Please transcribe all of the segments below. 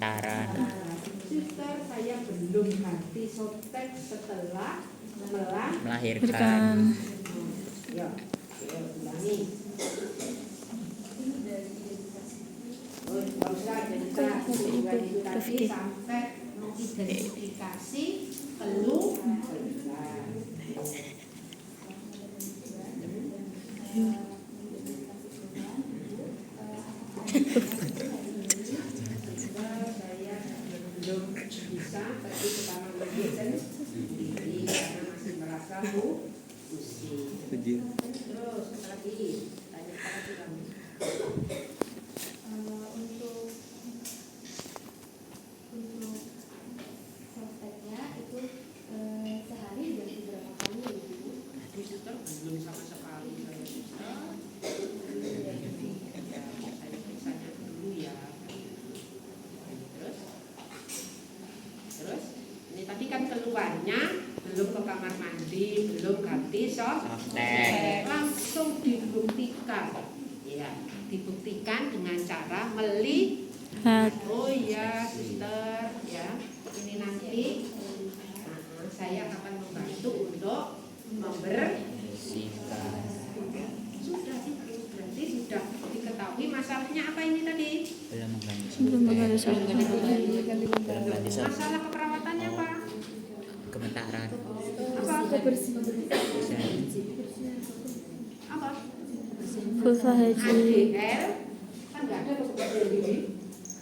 Pementaran. Suster, saya belum ganti softtek setelah Melahirkan. Ya, ulangi. Oh, nggak usah identitas. Tujuan itu tadi sampai mengidentifikasi keluh. Saya belum bisa pergi ke kamar mandi sendiri karena masih merasa pusing. Terus apa lagi? Tanya apa lagi kamu? Untuk softteknya itu sehari ganti berapa kali ya Bu? Tadi suster belum sama sekali saya suster. Saya periksanya dulu ya. Terus ini tadi kan keluarnya belum ke kamar mandi, belum ganti softtek, langsung dibuktikan. Ya, dibuktikan dengan cara melihat. Oh iya, suster, ya. Ini nanti saya akan membantu untuk membersihkan. Sudah sih, berarti sudah diketahui masalahnya apa ini tadi? Belum ganti Masalah keperawatannya apa? Kementaran. Apa? Apa? Pulsa haji. ADL kan nggak ada kebutuhan diri.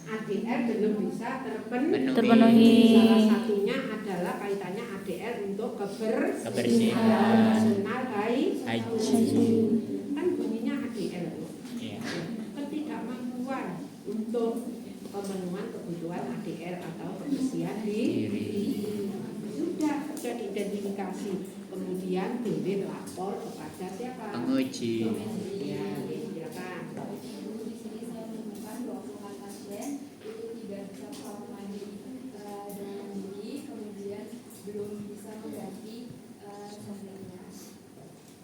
ADL belum bisa Terpenuhi. Salah satunya adalah kaitannya ADL untuk Kebersihan. personal Haji. kan bunyinya ADL. Iya. Ketidakmampuan untuk pemenuhan kebutuhan ADL atau kebersihan diri. Sudah identifikasi, kemudian boleh lapor kepada siapa? Penguji. Ya, silakan. Di sini saya menemukan bahwa pasien itu tidak bisa kamar mandi dengan mandiri, kemudian belum bisa mengganti softteknya.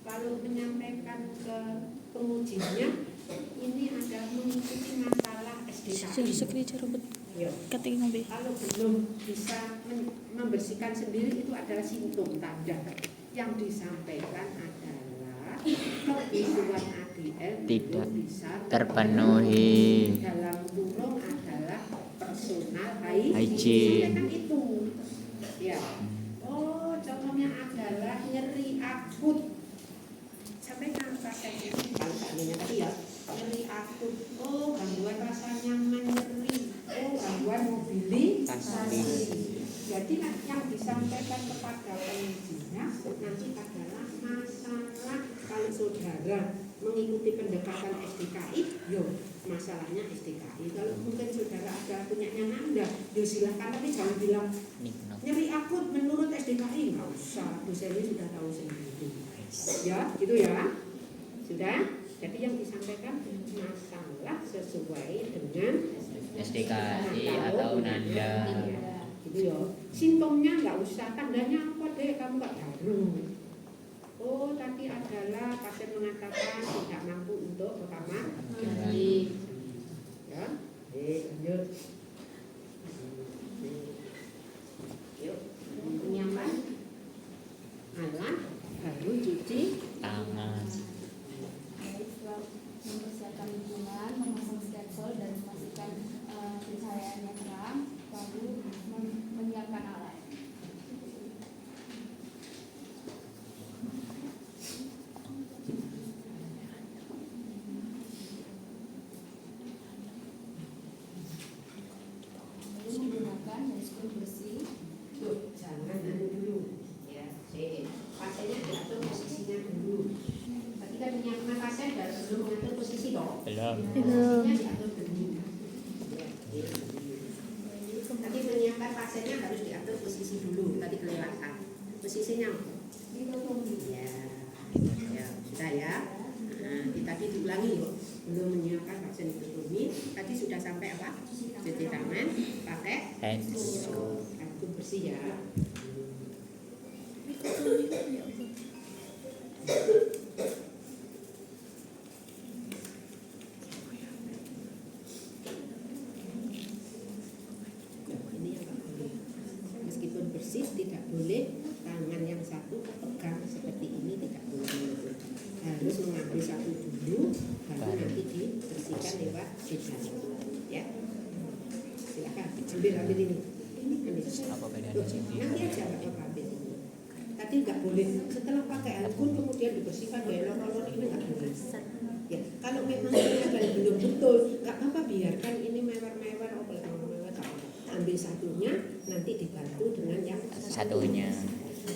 Kalau menyampaikan ke pengujinya, ini ada mengikuti masalah SDKI. Ya. Kalau belum bisa membersihkan sendiri itu adalah simptom tanda. Yang disampaikan adalah kebutuhan ADL Tidak belum bisa terpenuhi. dalam kurung adalah personal Hygiene. kan itu. Ya. Oh, contohnya adalah nyeri akut. Sampaikan prakteknya kalau seandainya tadi ya nyeri akut. Oh, gangguan rasa nyaman nyeri. Oh, gangguan mobilisasi. Jadi yang disampaikan kepada pengujinya nanti adalah masalah kalau saudara mengikuti pendekatan SDKI, yo masalahnya SDKI. Kalau mungkin saudara ada punyanya Nanda, yo silahkan, tapi jangan bilang nyeri akut menurut SDKI, nggak usah. Dosennya sudah tahu sendiri. Ya, gitu ya. Sudah. Jadi yang disampaikan masalah sesuai dengan SDKI atau Nanda. Gitu ya. Simptomnya nggak usah, tandanya apa deh, kamu nggak baru. Oh, tadi adalah pasien mengatakan tidak mampu untuk ke kamar mandi. Ya, lanjut. Yuk, penyampaian. Alat baru cuci Tangan. Setelah mempersiapkan lingkungan, memasang stensel dan memastikan pencahayaannya terang, lalu menyiapkan alat. Lalu menggunakan masker bersih. Tuh, jangan dulu. Ya, pasiennya diatur posisinya dulu. Tadi kan menyiapkan pasien dan belum mengatur posisi dong. Belum. Posisinya diatur dulu. Ya, tadi menyiapkan pasiennya harus diatur posisi dulu. Tadi kelewatan. Posisinya. Ya, ya sudah ya. Nah, tadi diulangi loh. Belum menyiapkan pasien dihidupin. Tadi sudah sampai apa? Cuci tangan pakai Hands. Itu bersih ya. Ya, silakan ambil ini. Apa bedanya Loh, sini? nanti aja nggak ambil ini. Tadi nggak boleh setelah pakai handphone kemudian dibersihkan lor ini nggak boleh. Ya, kalau memang ini ada yang belum betul, nggak apa-apa, biarkan ini mewar-mewar, ambil satunya, nanti dibantu dengan yang Satunya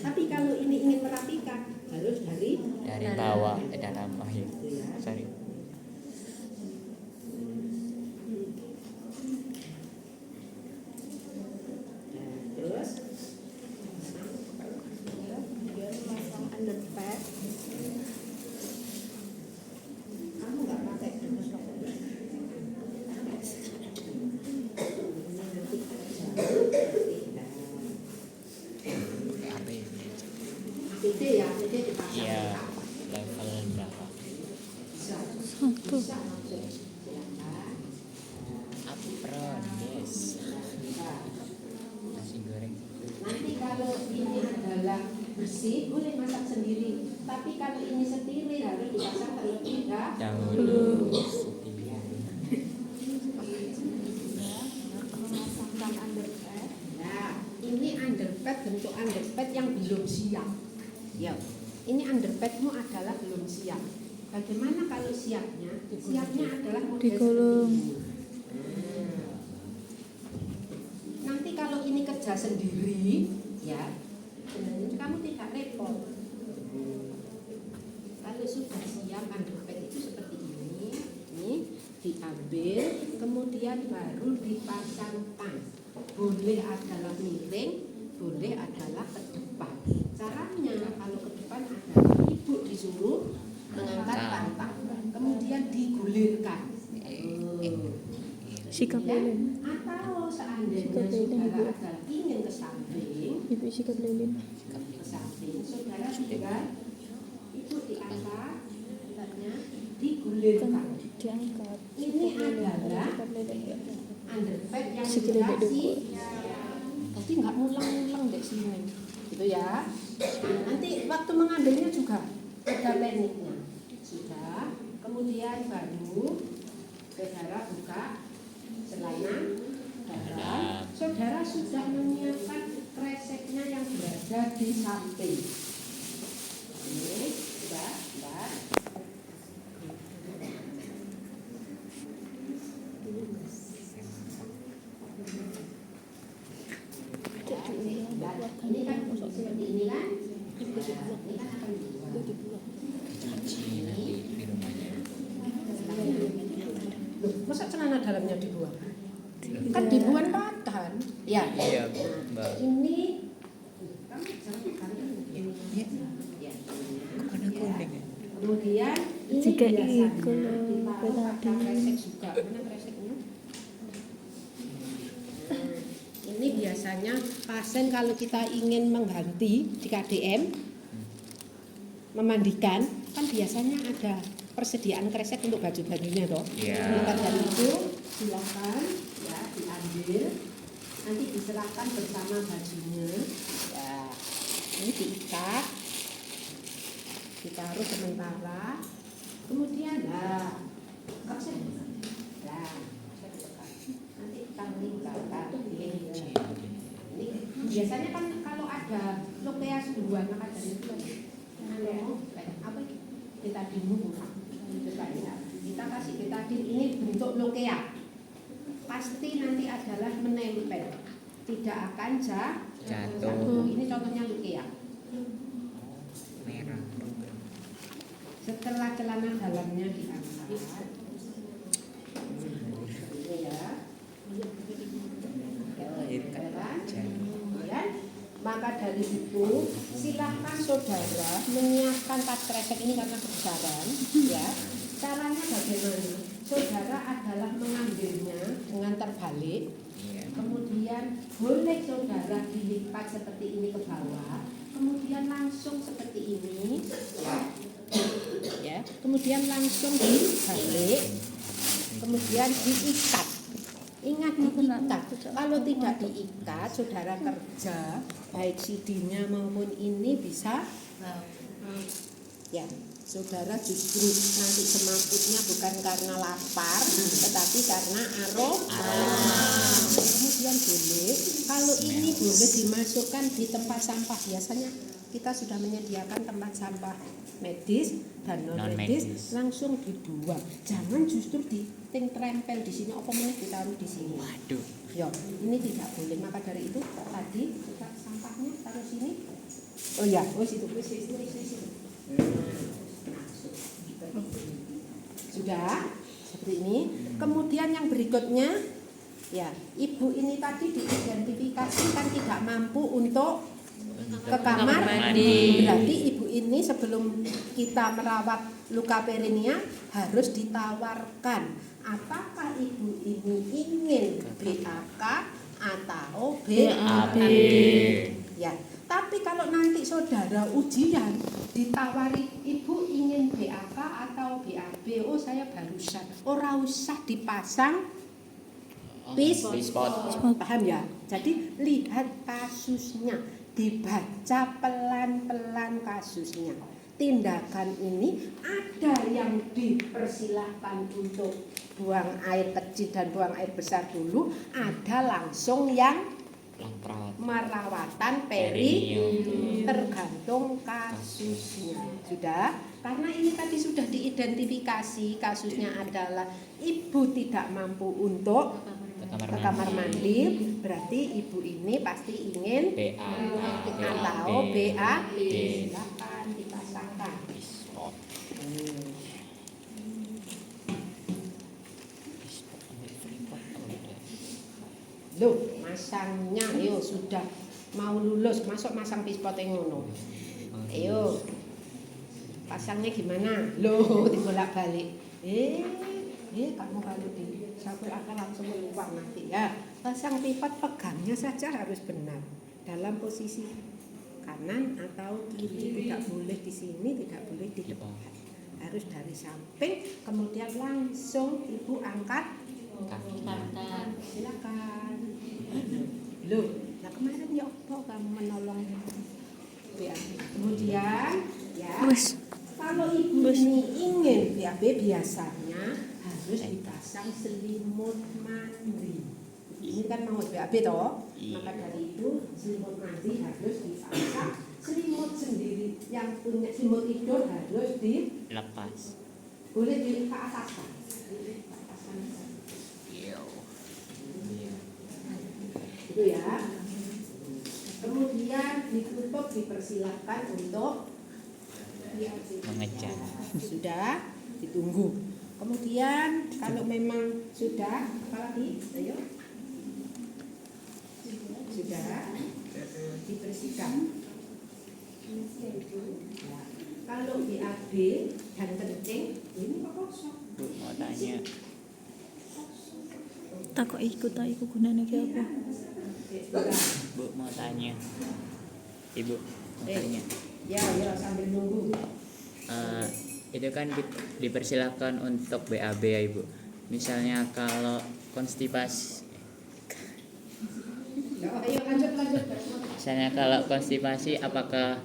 Tapi kalau ini ingin merapikan, harus dari bawah ke dalam. Oh iya, sorry. terus Pasang underpad. kamu nggak pakai nanti Apa ini? APD ya, APD dipasang. Iya, level berapa? Bisa. Satu. Bisa langsung. Silakan. Apron, yes. Bisa. Nasi goreng. Nanti kalau ini adalah bersih, boleh masak sendiri. Tapi kalau ini steril harus dipasang terlebih Dahulu. Memasangkan underpad. Nah, ini underpad, bentuk underpad yang belum siap. Ya, ini underpadmu adalah belum siap. Bagaimana kalau siapnya? Siapnya adalah model Digulung. seperti ini. Nanti kalau ini kerja sendiri, ya, sebenarnya kamu tidak repot. Kalau sudah siap underpad itu seperti ini diambil, kemudian baru dipasangkan. Boleh adalah miring, boleh adalah ke depan. Caranya kalau ke depan adalah ibu disuruh mengangkat pantat, kemudian digulirkan. Sikap lilin. Atau seandainya Sikap lilin, saudara Ibu. adalah ingin ke samping, Ibu sikap lilin. ke samping, saudara tinggal ibu diangkat, pantatnya digulirkan. Diangkat. Ini adalah Sikap lilin ya. underpad yang Sikile dek dikasih, duku. tapi nggak mulang-mulang dek sini, gitu ya. Nah, nanti waktu mengambilnya juga ada tekniknya. Sudah, kemudian baru saudara buka celana dalam. Saudara sudah menyiapkan kreseknya yang berada di samping. Ini sudah, Mbak. Ini kan seperti ini kan? Ini kan akan dibuang. Cuci nanti di rumahnya. Loh, masa celana dalamnya dibuang? Kan dibuang patan. Ya. Iya, Mbak. Ini kamu jangan kalian ini. Ya. Warna kuning ya? Kemudian ini Jika biasanya kalau ditaruh pada tadi. kresek juga. Mana kreseknya? Ini biasanya pasien kalau kita ingin mengganti di KDM memandikan kan biasanya ada persediaan kresek untuk baju-bajunya toh. Iya. Maka dari itu silakan ya diambil, nanti diserahkan bersama bajunya. Ya, ini diikat, ditaruh sementara, kemudian nggak usah, nanti taruh belakang. Ini biasanya kan kalau ada lokeas duluan maka dari itu apa betadinmu kurang. Kita kasih betadin ini bentuk lokea, pasti nanti adalah menempel, tidak akan jatuh. Ini contohnya lokea. Merah. Setelah celana dalamnya diangkat, ini ya. Kemudian, maka dari itu silahkan saudara menyiapkan tas kresek ini karena kebesaran, ya. Caranya bagaimana? Saudara adalah mengambilnya dengan terbalik, Iya. kemudian boleh saudara dilipat seperti ini ke bawah, kemudian langsung seperti ini, ya. Kemudian langsung dibalik, kemudian diikat. Ingat diikat. Kalau tidak diikat, saudara kerja baik CD-nya maupun ini bisa ya saudara justru nanti semaputnya bukan karena lapar, tetapi karena aroma. Kemudian boleh, kalau ini boleh dimasukkan di tempat sampah. Biasanya kita sudah menyediakan tempat sampah medis dan non medis, langsung dibuang. Jangan justru ditempel di sini, apa meneh ditaruh di sini. Waduh. Yo, ini tidak boleh. Maka dari itu tadi kita sampahnya taruh sini. Oh ya, situ. Sudah seperti ini. Kemudian yang berikutnya, ya, ibu ini tadi diidentifikasi kan tidak mampu untuk ke kamar mandi. Berarti ibu ini sebelum kita merawat luka perineal harus ditawarkan apakah ibu ini ingin BAK atau BAB. Ya, tapi kalau nanti saudara ujian ditawari ibu ingin BAK atau BAB, oh saya barusan, ora usah dipasang pispot. Paham ya? Jadi lihat kasusnya, dibaca pelan-pelan kasusnya. Tindakan ini ada yang dipersilahkan untuk buang air kecil dan buang air besar dulu, ada langsung yang merawatan tergantung kasusnya. Sudah? Karena ini tadi sudah diidentifikasi kasusnya adalah ibu tidak mampu untuk ke kamar mandi, berarti ibu ini pasti ingin atau BAB. Silakan dipasangkan. Loh, masangnya yo sudah mau lulus, masuk masang pispot yang ngono. Ayo. Pasangnya gimana? Loh, dibolak-balik. Kamu kalau disapu akan langsung meluap nanti ya. Pasang pispot pegangnya saja harus benar. Dalam posisi kanan atau kiri, tidak boleh di sini, tidak boleh di depan. Harus dari samping, kemudian langsung ibu angkat. Silakan. Loh, nah kemarin ya apa kamu menolong BAB? Kemudian ya, kalau ibu ini ingin BAB biasanya harus dipasang selimut mandi. Ini kan mau BAB toh, maka dari itu selimut mandi harus dipasang. Selimut sendiri yang punya selimut tidur harus dilepas. Boleh di atas kan? Itu ya. Kemudian ditutup, dipersilahkan untuk mengejar. Sudah, ditunggu. Kemudian kalau memang sudah, apalagi? Ayo. Sudah, dibersihkan. Ya. Kalau BAB dan kencing, ini kosong. Bu, mau tanya. Takut ikut gunanya kayak apa? Bu, mau tanya. Ibu, mau tanya. Ya, sambil nunggu. Itu kan dipersilakan untuk BAB ya Ibu. Misalnya kalau konstipasi. Ayo lanjut. Misalnya kalau konstipasi, apakah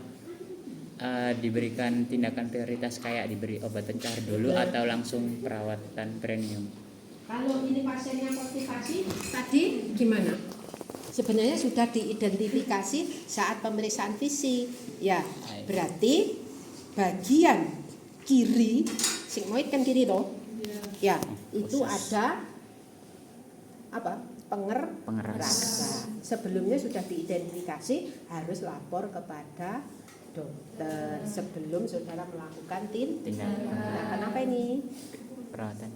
diberikan tindakan prioritas kayak diberi obat pencar dulu atau langsung perawatan premium? Kalau ini pasiennya konstipasi, tadi gimana? Sebenarnya sudah diidentifikasi saat pemeriksaan fisik. Ya, berarti bagian kiri, sigmoid kan kiri toh? Ya, itu ada apa? Pengerasa. Sebelumnya sudah diidentifikasi, harus lapor kepada dokter sebelum saudara melakukan tindakan apa ini? Perawatan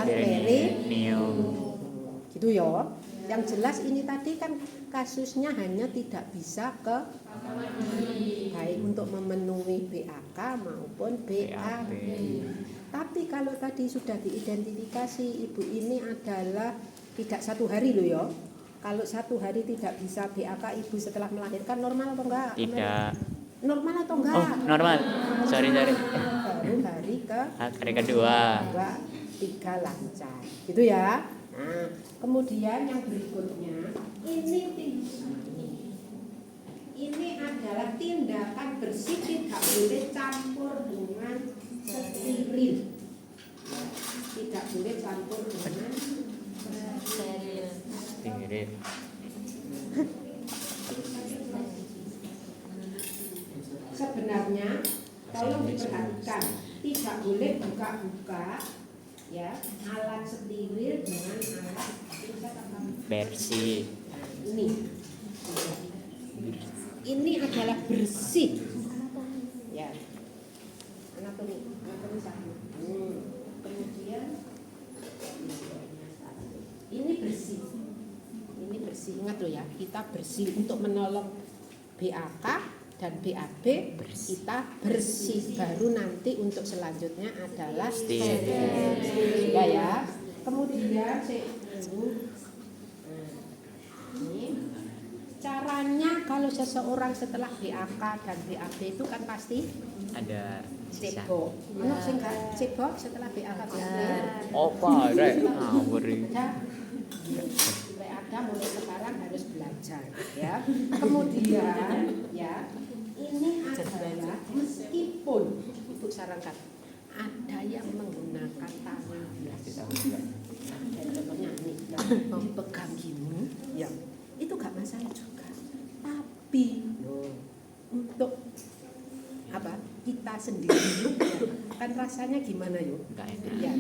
perineal. Gitu ya. Yang jelas ini tadi kan kasusnya hanya tidak bisa ke baik untuk memenuhi BAK maupun BAB. Tapi kalau tadi sudah diidentifikasi ibu ini adalah tidak 1 hari loh ya. Kalau 1 hari tidak bisa BAK ibu setelah melahirkan normal atau enggak? Tidak. Normal atau enggak? Oh, normal. Sorry. Baru Hari kedua. 3 lancar. Gitu ya. Nah, kemudian yang berikutnya ini adalah tindakan bersih, tidak boleh campur dengan steril. Tidak boleh campur dengan Steril. Steril. sebenarnya tolong diperhatikan, tidak boleh buka-buka ya alat steril dengan alat Bersih. ini adalah bersih ya, anatomi satu. Kemudian ini bersih, ingat loh ya, kita bersih untuk menolong BAK dan BAB kita bersih, baru nanti untuk selanjutnya adalah steril. Sudah ya. Kemudian ini caranya kalau seseorang setelah BAK dan BAB itu kan pasti Ada sisa. cebok. Ono sing gak cebok setelah BAK BAB? Apa rek? Ngawur iki. Ada mulai sekarang harus belajar ya. Kemudian ya ini adalah meskipun Ibu sarankan ada yang menggunakan tangan biasa. Contohnya ini dipegang gini ya. Itu gak masalah juga. Tapi untuk apa? Kita sendiri kan rasanya gimana yuk? Enggak enak. Ya.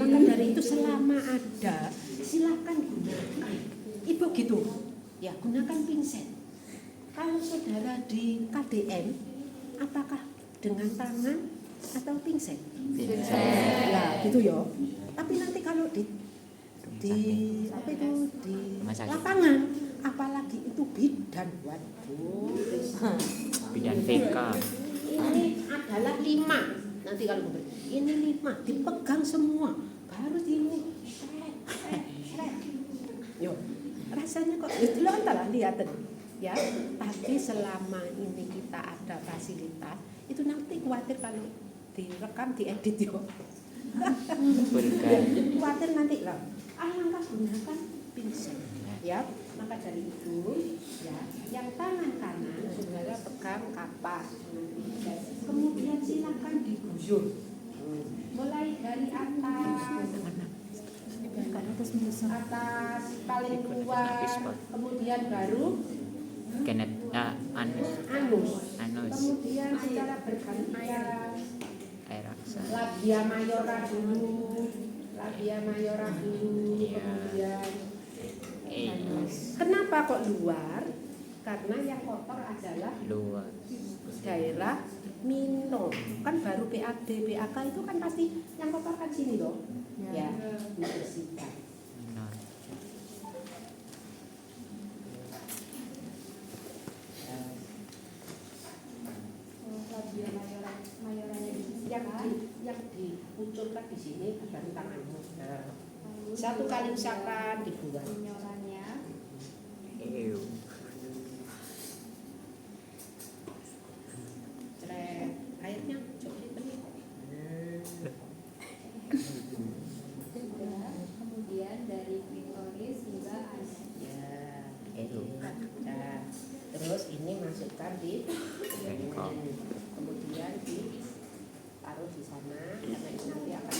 Maka dari itu selama ada silakan gunakan. Ibu gitu. Ya, gunakan pinset. Kalau saudara di KDN, apakah dengan tangan atau pinset? Pinset. Lah, gitu ya. Tapi nanti kalau di apa itu di Masak. lapangan, apalagi itu bidan, waduh. Bidan VK. Ini adalah 5. Nanti kalau ini 5 dipegang semua, baru ini seret. Yo, rasanya kok itu lah antara lihat ya. Tapi selama ini kita ada fasilitas, itu nanti khawatir kalau direkam diedit yo. Vulgar. Khawatir nanti lah. Alangkah gunakan pinset ya. Maka dari itu ya, yang tangan kanan saudara pegang kapas, kemudian silakan diguyur mulai dari atas paling luar, kemudian baru Kenet anus, anus. kemudian secara bergantian Air raksa. labia mayora dulu, kemudian kenapa kok luar? Karena yang kotor adalah Luar. daerah minum. Kan baru PAD, PAK itu kan pasti yang kotor kan sini loh. Ya, dibersihkan. Benar. Labia mayoranya Yang dimunculkan di sini baru tanganmu. Nah, lalu satu kali usapan dibuang. penyorannya Ew. Ceret, airnya coba penuh. kemudian dari klitoris hingga anus. Ya, nah, terus ini masukkan di Bengkok. kemudian ditaruh di sana karena ini nanti akan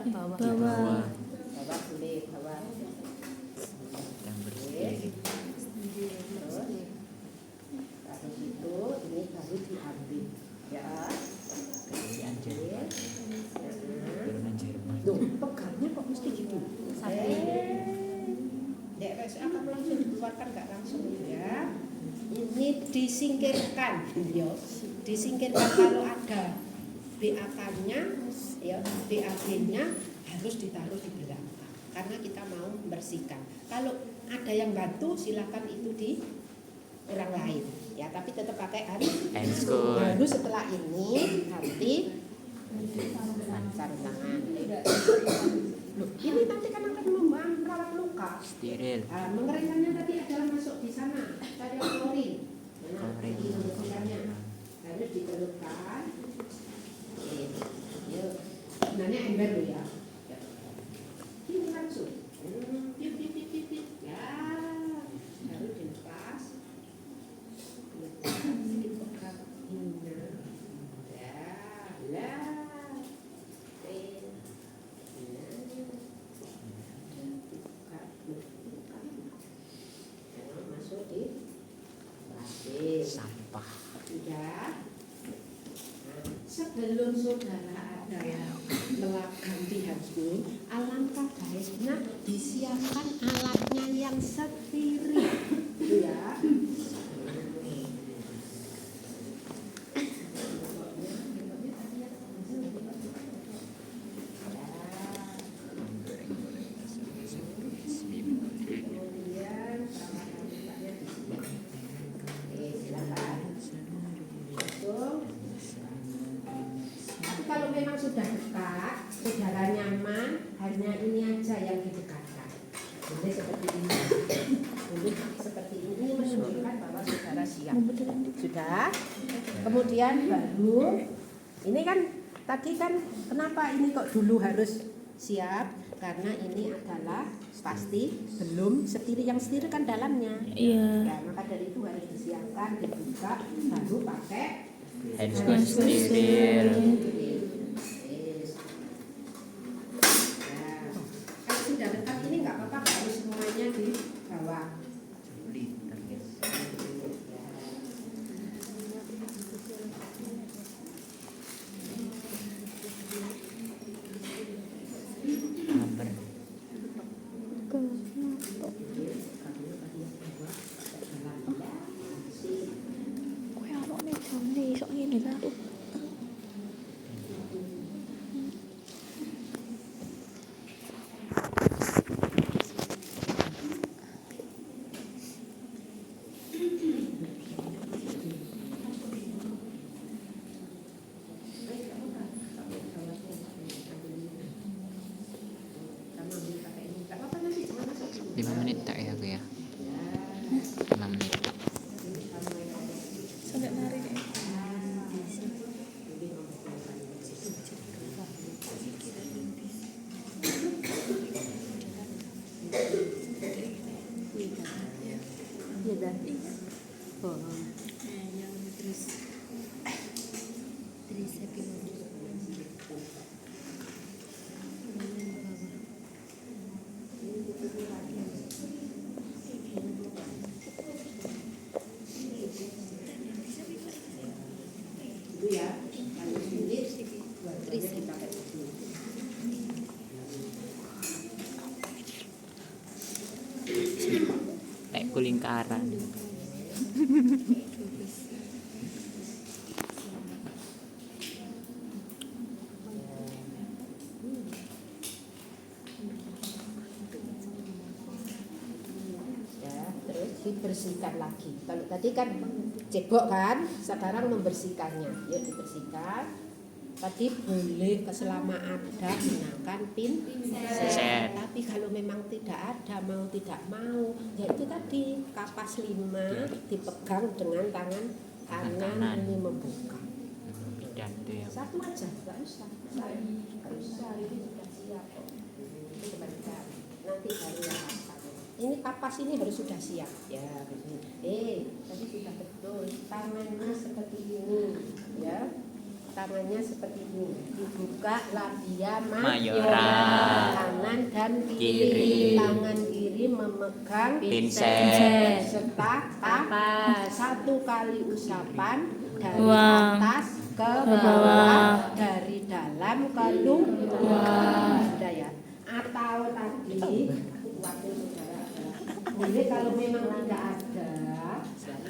Bawah. bawa boleh bawa. Yang bersih. Terus habis itu ini baru diambil ya, diambil. Turunan Jerman. Loh, pegangnya kok mesti gitu? Dek, akan langsung dikeluarkan nggak langsung ya? Ini disingkirkan, ya. Disingkirkan kalau ada BAK-nya, ya, BAB-nya harus ditaruh di belakang karena kita mau membersihkan. Kalau ada yang bantu, silakan itu di orang lain, ya. Tapi tetap pakai Handscoon. Baru setelah ini nanti sarung tangan. Loh, ini nanti kan akan merawat luka. Steril. Mengeringkannya tadi adalah masuk di sana, cari klorin. Klorin. Ini membersihkannya harus dicelupkan. Yuk, sebenarnya ember loh ya. Ini langsung. Tip. Ya, baru dilepas. Sedikit pegang. Ya, lah. sebelum saudara ada yang ganti handphone, alangkah baiknya disiapkan alatnya yang steril, ya. Kalau memang sudah dekat, saudara nyaman, hanya ini aja yang didekatkan. Boleh seperti ini. Boleh seperti ini menunjukkan bahwa saudara siap. Sudah. Kemudian baru ini kan tadi kan kenapa ini kok dulu harus siap? Karena ini adalah pasti belum steril, yang steril kan dalamnya. Iya. Ya, maka dari itu harus disiapkan, dibuka, baru pakai Handphone steril. Kalau sudah dekat ini nggak apa-apa, harus semuanya di bawah. Kabar. Nggak apa-apa, nanti jangan masuk dulu. 5 menit tak ya aku ya? 5 menit tak. Sampai narik ya. Iya dah. Oh. Itu ya, harus ini dua-duanya dipakai dulu. Kayak kulingkaran. Ya, terus dibersihkan lagi. Kalau tadi kan cebok kan, sekarang membersihkannya. Yuk dibersihkan. Tadi boleh selama ada gunakan Pinset. Tapi kalau memang tidak ada, mau tidak mau, ya itu tadi kapas 5 dipegang dengan tangan kanan ini membuka. Pidato ya. Satu aja, nggak usah. Nggak usah, ini sudah siap kok. Itu kebalikan. Nanti baru yang kapas. Ini kapas ini harus sudah siap. Ya, begini. Tadi sudah betul. Tangannya seperti ini, ya. Tangannya seperti ini. Dibuka labia Mayora. Kanan dan Kiri. kiri. Tangan kiri memegang Pinset. serta kapas. 1 kali usapan dari Wah. atas ke Ke bawah, bawah. dari dalam ke luar. Sudah ya. Atau tadi waktu saudara boleh kalau memang tidak ada,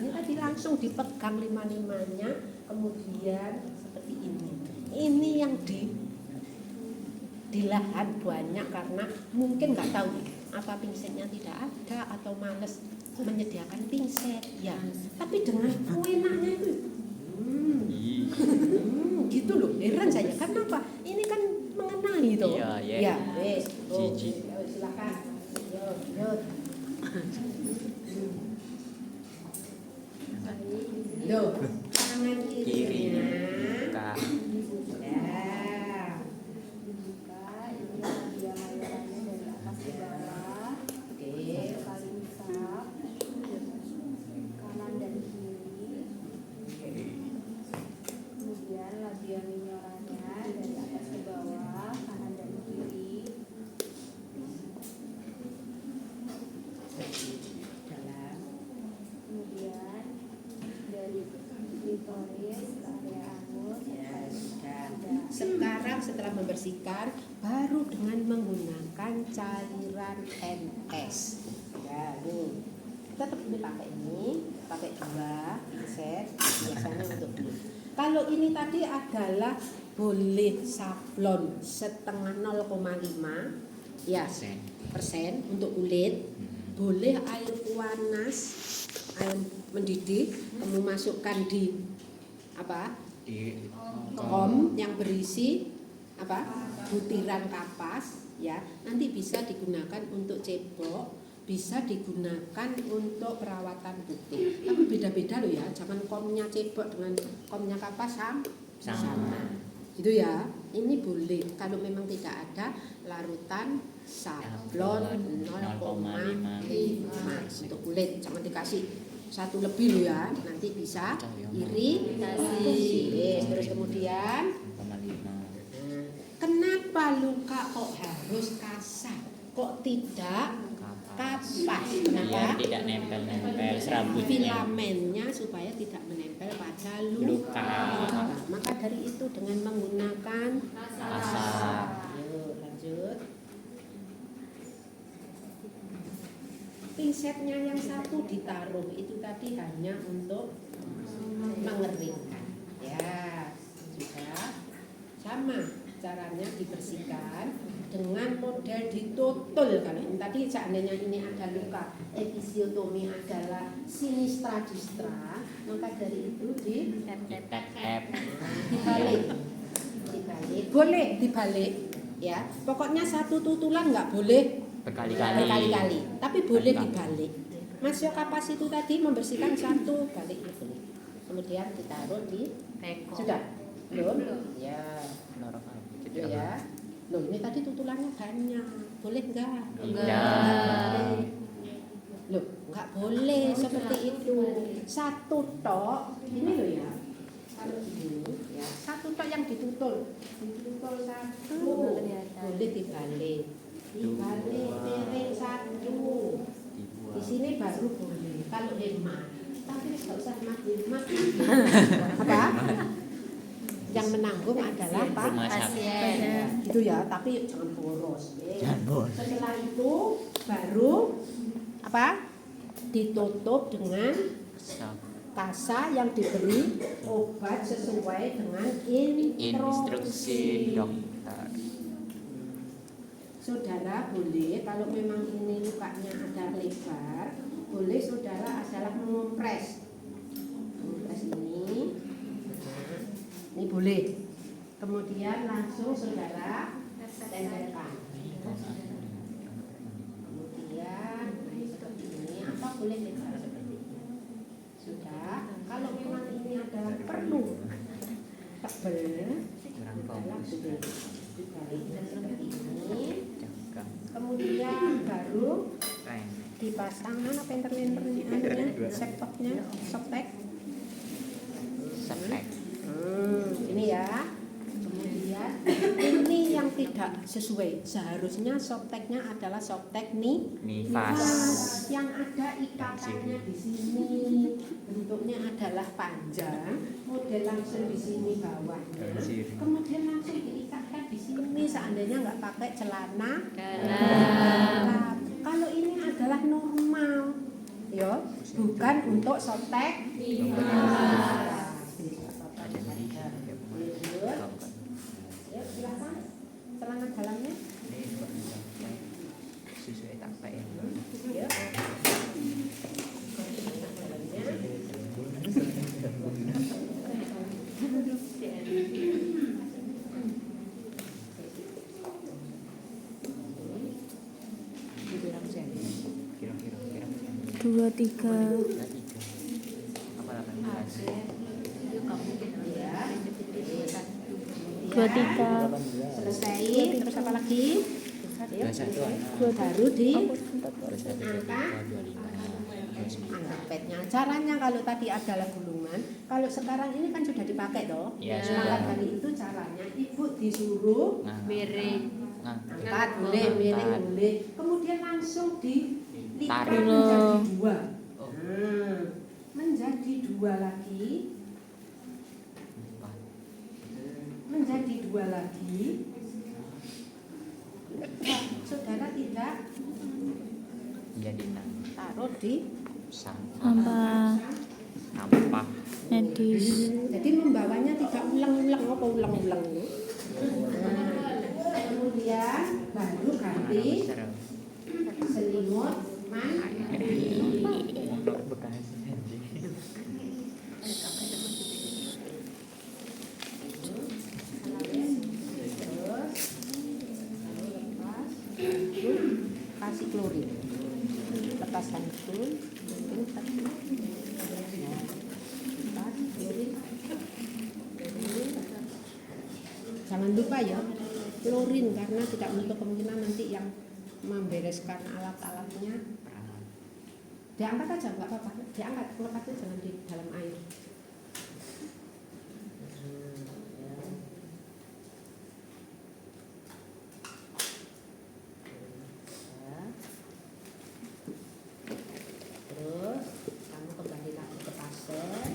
ini tadi langsung dipegang 5-5-nya, kemudian seperti ini. Ini yang di lahan banyak karena mungkin nggak tahu apa pinsetnya tidak ada atau males menyediakan pinset ya. Tapi dengan enaknya itu, gitu loh. Heran saya kenapa? Ini kan mengenai itu. Iya, iya. Ya, wes. Oh, Jijik. ya wes, silakan. Yo. Loh, tangan kirinya. Kak. Ya. dibuka, ini labia mayoranya dari atas ke bawah, Oke. 1 kali usap, kanan dan kiri, kemudian labia minoranya dari atas ke bawah, kanan dan kiri, Dalam. kemudian dari setelah membersihkan baru dengan menggunakan cairan NS. Ya, nih. Tetap ini pakai 2 pinset biasanya untuk ini. Kalau ini tadi adalah boleh sablon setengah 0,5 ya persen untuk kulit, boleh air panas, air mendidih, kamu masukkan di kom yang berisi butiran kapas ya, nanti bisa digunakan untuk cebok, bisa digunakan untuk perawatan putih. Tapi beda-beda loh ya, jangan komnya cebok dengan komnya kapas sama. Gitu ya. Ini boleh kalau memang tidak ada larutan sablon 0,5 untuk kulit, jangan dikasih 1 lebih loh ya, nanti bisa iritasi. Terus kemudian kenapa luka kok harus kasar, kok tidak kapas? Kenapa? Tidak nempel-nempel serabutnya. Filamennya supaya tidak menempel pada luka. Maka dari itu dengan menggunakan kasar. Yuk lanjut. Pinsetnya yang satu ditaruh itu tadi hanya untuk mengeringkan. Ya, sudah. Sama caranya dibersihkan dengan model ditutul. Kalau ini tadi seandainya ini ada luka episiotomi adalah sinistra distra, maka dari itu dibalik. Boleh dibalik ya. Pokoknya satu tutulan nggak boleh berkali-kali, tapi boleh dibalik. Mas yo kapas itu tadi membersihkan satu, balik itu. Kemudian ditaruh di sudah belum? Ya. Gitu ya. Loh ini tadi tutulannya banyak, boleh enggak? Enggak. Loh enggak boleh seperti itu. Satu tok, ini loh ya. Kalau ini ya, satu tok yang ditutul satu, boleh dibalik miring satu. Di sini baru boleh. Kalau hemat, tapi nggak usah hemat. Apa? Yang menanggung adalah pasien. Itu ya, tapi jangan boros. Setelah itu baru ditutup dengan kasa yang diberi obat sesuai dengan instruksi dokter. Saudara boleh kalau memang ini lukanya ada lebar, boleh saudara adalah mengompres ini boleh. Kemudian langsung saudara tempelkan. Kemudian seperti ini, apa boleh lebar seperti ini. Sudah. Kalau memang ini adalah perlu tebal, langsung dibalikkan seperti ini. Kemudian baru dipasang mana penter-penternya, septoknya, softtek. Ini ya. Kemudian ini yang tidak sesuai. Seharusnya softteknya adalah softtek nifas yang ada ikatannya di sini. Bentuknya adalah panjang, model langsung di sini bawahnya. Kemudian langsung diikatkan di sini. Seandainya nggak pakai celana dalam. Kalau ini adalah normal, yo, bukan untuk softtek nifas. Ya, silakan. Celana dalamnya. Sesuai tak apa ya. Ya. Dua tiga. Apa 18? Dua tiga. Selesai. Terus apa lagi? 21 Baru di 21 angkat petnya. Caranya kalau tadi adalah gulungan, kalau sekarang ini kan sudah dipakai toh. Ya, Maka sudah. dari itu caranya ibu disuruh miring. angkat boleh, miring boleh, kemudian langsung dilipat Tarik. menjadi 2. Menjadi 2 lagi. menjadi 2 lagi. Nah, saudara tidak Jadi taruh di Sampah sampah. medis. jadi membawanya tidak ulang-ulang apa ulang-ulang. Nah, kemudian baru ganti selimut mandi. Untuk bekas janji. Terus lalu lepas handuk, kasih klorin. Lepas handuk, mungkin lepas klorin. Jangan lupa ya klorin karena tidak menutup kemungkinan nanti yang membereskan alat-alatnya. Diangkat aja nggak apa-apa, diangkat, lepasnya jangan di dalam air. Terus kamu kembali lagi ke pasien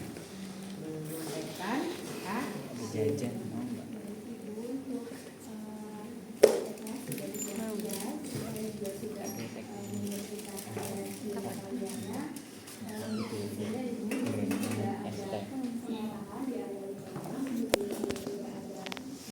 menyampaikan Jajan.